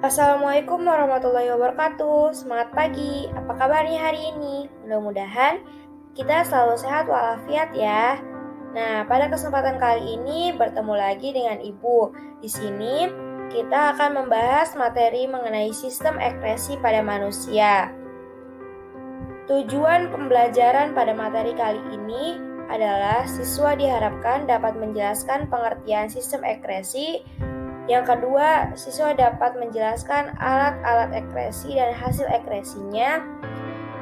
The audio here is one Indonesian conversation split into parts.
Assalamualaikum warahmatullahi wabarakatuh. Semangat pagi. Apa kabarnya hari ini? Mudah-mudahan kita selalu sehat walafiat ya. Nah, pada kesempatan kali ini bertemu lagi dengan Ibu. Di sini kita akan membahas materi mengenai sistem ekspresi pada manusia. Tujuan pembelajaran pada materi kali ini adalah siswa diharapkan dapat menjelaskan pengertian sistem ekspresi. Yang kedua, siswa dapat menjelaskan alat-alat ekspresi dan hasil ekspresinya.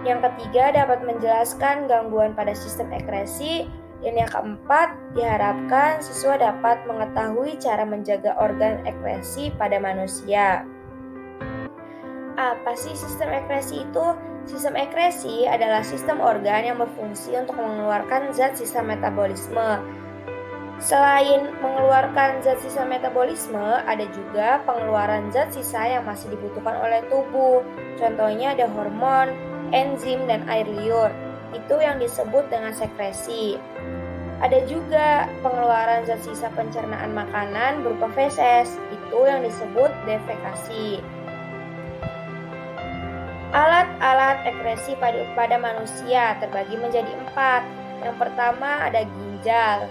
Yang ketiga, dapat menjelaskan gangguan pada sistem ekspresi. Dan yang keempat, diharapkan siswa dapat mengetahui cara menjaga organ ekspresi pada manusia. Apa sih sistem ekspresi itu? Sistem ekspresi adalah sistem organ yang berfungsi untuk mengeluarkan zat sisa metabolisme. Selain mengeluarkan zat sisa metabolisme, ada juga pengeluaran zat sisa yang masih dibutuhkan oleh tubuh. Contohnya ada hormon, enzim, dan air liur. Itu yang disebut dengan sekresi. Ada juga pengeluaran zat sisa pencernaan makanan berupa feses. Itu yang disebut defekasi. Alat-alat ekskresi pada manusia terbagi menjadi 4. Yang pertama ada ginjal.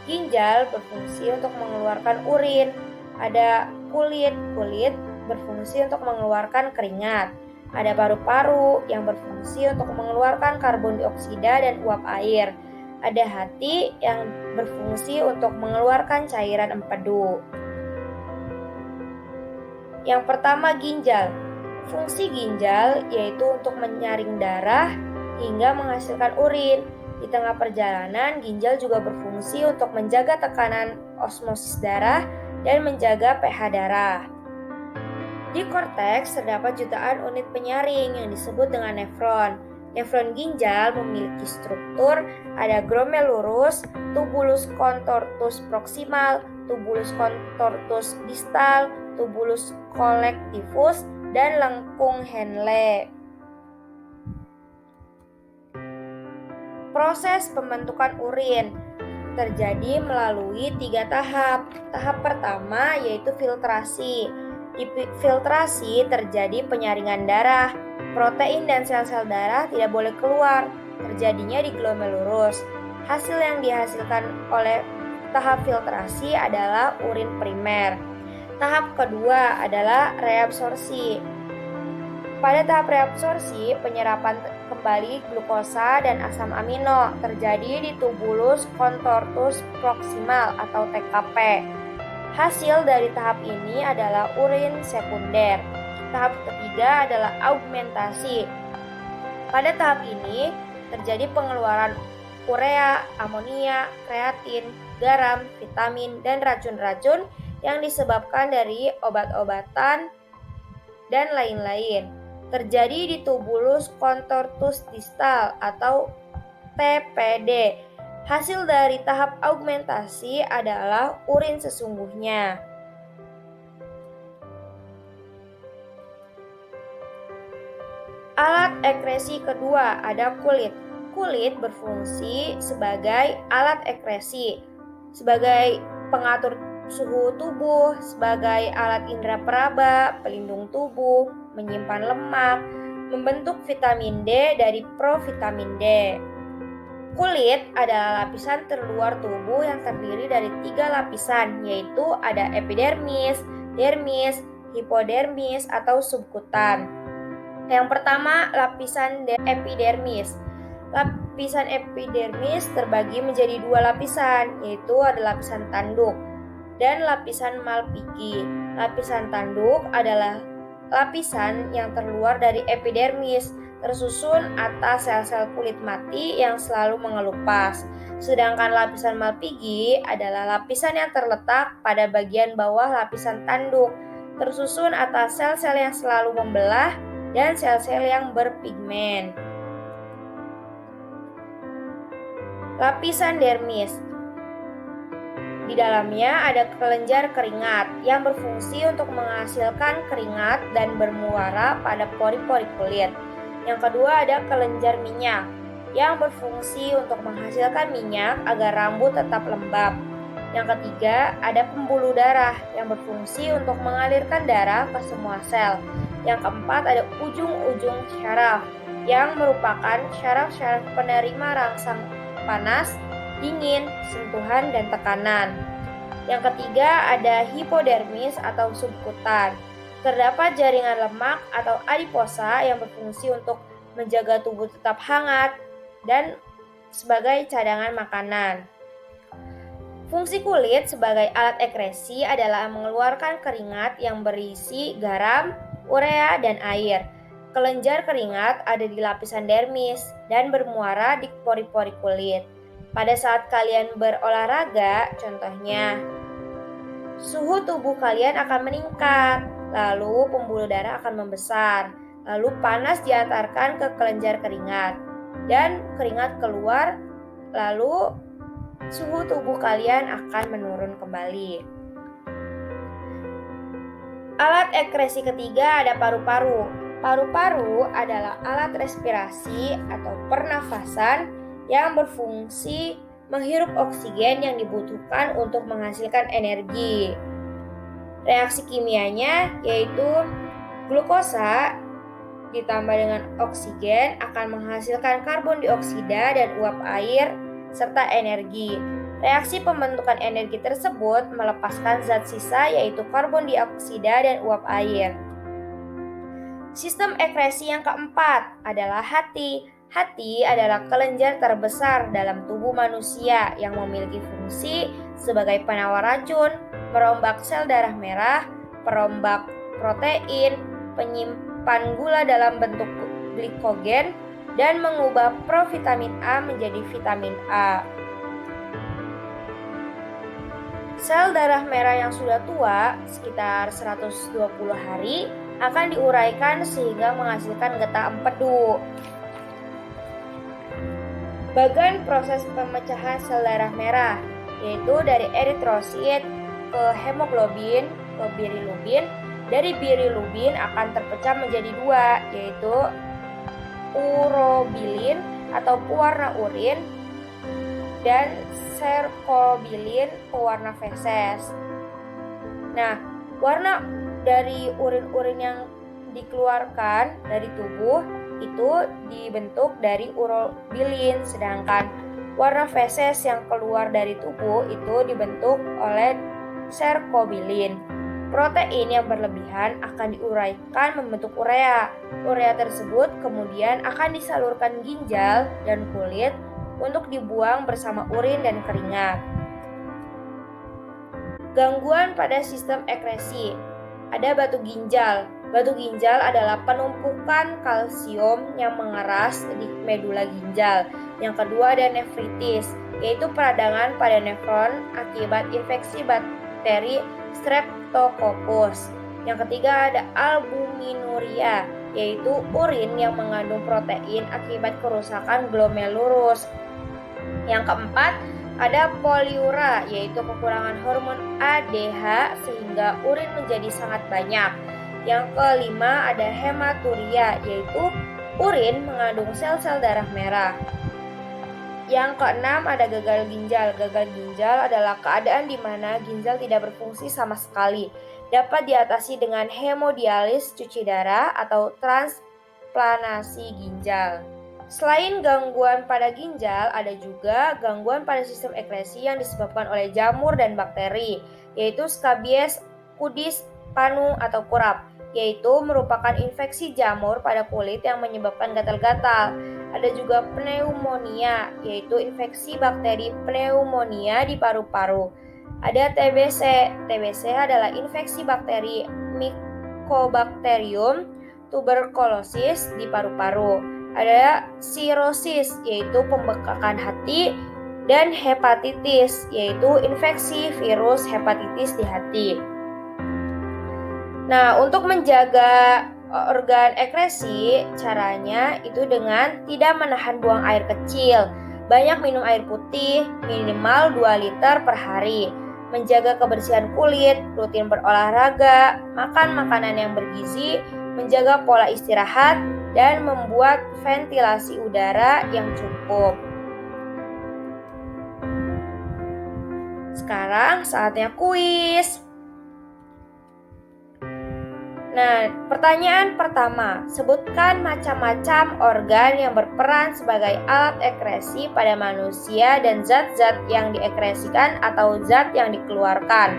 Ginjal berfungsi untuk mengeluarkan urin. Ada kulit berfungsi untuk mengeluarkan keringat. Ada paru-paru yang berfungsi untuk mengeluarkan karbon dioksida dan uap air. Ada hati yang berfungsi untuk mengeluarkan cairan empedu. Yang pertama ginjal. Fungsi ginjal yaitu untuk menyaring darah hingga menghasilkan urin. Di tengah perjalanan, ginjal juga berfungsi untuk menjaga tekanan osmosis darah dan menjaga pH darah. Di korteks terdapat jutaan unit penyaring yang disebut dengan nefron. Nefron ginjal memiliki struktur ada glomerulus, tubulus contortus proximal, tubulus contortus distal, tubulus collectivus, dan lengkung Henle. Proses pembentukan urin terjadi melalui 3 tahap. Tahap pertama yaitu filtrasi. Di filtrasi terjadi penyaringan darah. Protein dan sel-sel darah tidak boleh keluar. Terjadinya di glomerulus. Hasil yang dihasilkan oleh tahap filtrasi adalah urin primer. Tahap kedua adalah reabsorpsi. Pada tahap reabsorpsi, penyerapan kembali glukosa dan asam amino terjadi di tubulus contortus proximal atau TKP. Hasil dari tahap ini adalah urin sekunder. Tahap ketiga adalah augmentasi. Pada tahap ini terjadi pengeluaran urea, amonia, kreatin, garam, vitamin, dan racun-racun yang disebabkan dari obat-obatan dan lain-lain. Terjadi di tubulus contortus distal atau TPD. Hasil dari tahap augmentasi adalah urin sesungguhnya. Alat ekskresi kedua ada kulit. Kulit berfungsi sebagai alat ekskresi, sebagai pengatur suhu tubuh, sebagai alat indera peraba, pelindung tubuh, menyimpan lemak, membentuk vitamin D dari provitamin D. Kulit adalah lapisan terluar tubuh yang terdiri dari 3 lapisan, yaitu ada epidermis, dermis, hipodermis, atau subkutan. Yang pertama, lapisan epidermis. Lapisan epidermis terbagi menjadi 2 lapisan, yaitu ada lapisan tanduk dan lapisan Malpighi. Lapisan tanduk adalah lapisan yang terluar dari epidermis, tersusun atas sel-sel kulit mati yang selalu mengelupas. Sedangkan lapisan Malpighi adalah lapisan yang terletak pada bagian bawah lapisan tanduk, tersusun atas sel-sel yang selalu membelah dan sel-sel yang berpigmen. Lapisan dermis. Di dalamnya ada kelenjar keringat yang berfungsi untuk menghasilkan keringat dan bermuara pada pori-pori kulit. Yang kedua ada kelenjar minyak yang berfungsi untuk menghasilkan minyak agar rambut tetap lembab. Yang ketiga, ada pembuluh darah yang berfungsi untuk mengalirkan darah ke semua sel. Yang keempat, ada ujung-ujung syaraf yang merupakan syaraf-syaraf penerima rangsang panas, dingin, sentuhan, dan tekanan. Yang ketiga, ada hipodermis atau subkutan. Terdapat jaringan lemak atau adiposa yang berfungsi untuk menjaga tubuh tetap hangat dan sebagai cadangan makanan. Fungsi kulit sebagai alat ekresi adalah mengeluarkan keringat yang berisi garam, urea, dan air. Kelenjar keringat ada di lapisan dermis dan bermuara di pori-pori kulit. Pada saat kalian berolahraga, contohnya, suhu tubuh kalian akan meningkat, lalu pembuluh darah akan membesar, lalu panas diantarkan ke kelenjar keringat, dan keringat keluar, lalu suhu tubuh kalian akan menurun kembali. Alat ekresi ketiga ada paru-paru. Paru-paru adalah alat respirasi atau pernafasan yang berfungsi menghirup oksigen yang dibutuhkan untuk menghasilkan energi. Reaksi kimianya yaitu glukosa ditambah dengan oksigen akan menghasilkan karbon dioksida dan uap air serta energi. Reaksi pembentukan energi tersebut melepaskan zat sisa yaitu karbon dioksida dan uap air. Sistem ekresi yang keempat adalah hati. Hati adalah kelenjar terbesar dalam tubuh manusia yang memiliki fungsi sebagai penawar racun, merombak sel darah merah, perombak protein, penyimpan gula dalam bentuk glikogen, dan mengubah provitamin A menjadi vitamin A. Sel darah merah yang sudah tua, sekitar 120 hari, akan diuraikan sehingga menghasilkan getah empedu. Bagan proses pemecahan sel darah merah, yaitu dari eritrosit ke hemoglobin ke bilirubin. Dari bilirubin akan terpecah menjadi dua, yaitu urobilin atau pewarna urin dan serkobilin pewarna feses. Nah, warna dari urin-urin yang dikeluarkan dari tubuh itu dibentuk dari urobilin, sedangkan warna feses yang keluar dari tubuh itu dibentuk oleh serkobilin. Protein yang berlebihan akan diuraikan membentuk urea. Urea tersebut kemudian akan disalurkan ginjal dan kulit untuk dibuang bersama urin dan keringat. Gangguan pada sistem ekresi. Ada batu ginjal. Batu ginjal adalah penumpukan kalsium yang mengeras di medula ginjal. Yang kedua ada nefritis, yaitu peradangan pada nefron akibat infeksi bakteri Streptococcus. Yang ketiga ada albuminuria, yaitu urin yang mengandung protein akibat kerusakan glomerulus. Yang keempat ada poliura, yaitu kekurangan hormon ADH sehingga urin menjadi sangat banyak. Yang kelima ada hematuria, yaitu urin mengandung sel-sel darah merah. Yang keenam ada gagal ginjal. Gagal ginjal adalah keadaan di mana ginjal tidak berfungsi sama sekali. Dapat diatasi dengan hemodialis cuci darah atau transplantasi ginjal. Selain gangguan pada ginjal, ada juga gangguan pada sistem ekresi yang disebabkan oleh jamur dan bakteri, yaitu Scabies cutis panu atau kurap, yaitu merupakan infeksi jamur pada kulit yang menyebabkan gatal-gatal. Ada juga pneumonia, yaitu infeksi bakteri pneumonia di paru-paru. Ada TBC. TBC adalah infeksi bakteri Mycobacterium tuberculosis di paru-paru. Ada sirosis, yaitu pembekakan hati, dan hepatitis, yaitu infeksi virus hepatitis di hati. Nah, untuk menjaga organ ekresi, caranya itu dengan tidak menahan buang air kecil, banyak minum air putih, minimal 2 liter per hari, menjaga kebersihan kulit, rutin berolahraga, makan makanan yang bergizi, menjaga pola istirahat, dan membuat ventilasi udara yang cukup. Sekarang saatnya kuis. Nah, pertanyaan pertama, sebutkan macam-macam organ yang berperan sebagai alat ekresi pada manusia dan zat-zat yang diekresikan atau zat yang dikeluarkan.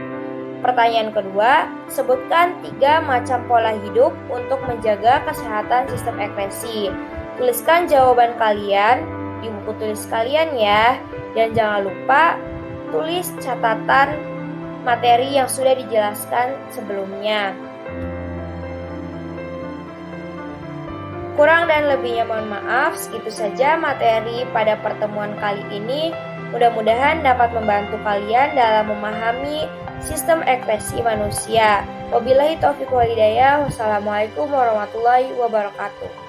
Pertanyaan kedua, sebutkan 3 macam pola hidup untuk menjaga kesehatan sistem ekresi. Tuliskan jawaban kalian di buku tulis kalian ya, dan jangan lupa tulis catatan materi yang sudah dijelaskan sebelumnya. Kurang dan lebihnya mohon maaf, segitu saja materi pada pertemuan kali ini. Mudah-mudahan dapat membantu kalian dalam memahami sistem ekresi manusia. Wabillahi taufiq wal hidayah. Wassalamualaikum warahmatullahi wabarakatuh.